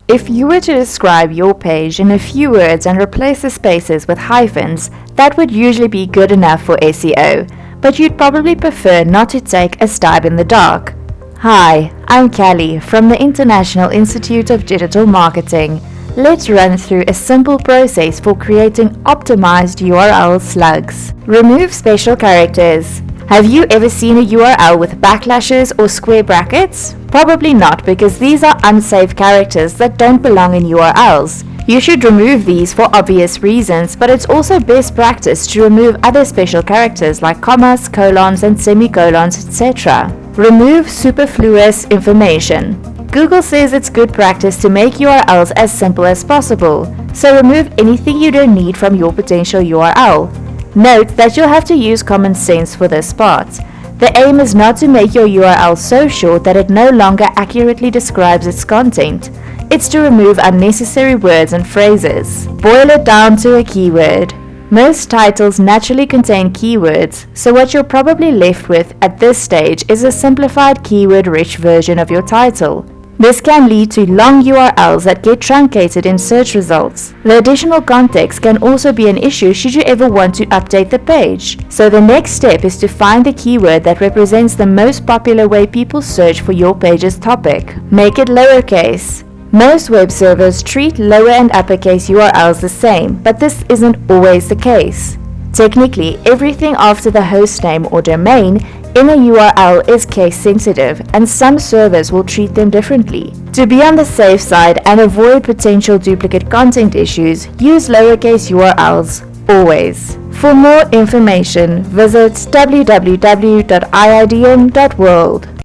If you were to describe your page in a few words and replace the spaces with hyphens, that would usually be good enough for SEO, but you'd probably prefer not to take a stab in the dark. Hi, I'm Callie from the International Institute of Digital Marketing. Let's run through a simple process for creating optimized URL slugs. Remove special characters. Have you ever seen a URL with backslashes or square brackets? Probably not, because these are unsafe characters that don't belong in URLs. You should remove these for obvious reasons, but it's also best practice to remove other special characters like commas, colons, and semicolons, etc. Remove superfluous information. Google says it's good practice to make URLs as simple as possible, so remove anything you don't need from your potential URL. Note that you'll have to use common sense for this part. The aim is not to make your URL so short that it no longer accurately describes its content. It's to remove unnecessary words and phrases. Boil it down to a keyword. Most titles naturally contain keywords, so what you're probably left with at this stage is a simplified keyword-rich version of your title. This can lead to long URLs that get truncated in search results. The additional context can also be an issue should you ever want to update the page. So the next step is to find the keyword that represents the most popular way people search for your page's topic. Make it lowercase. Most web servers treat lower and uppercase URLs the same, but this isn't always the case. Technically, everything after the hostname or domain in a URL is case sensitive, and some servers will treat them differently. To be on the safe side and avoid potential duplicate content issues, use lowercase URLs always. For more information, visit www.iidm.world.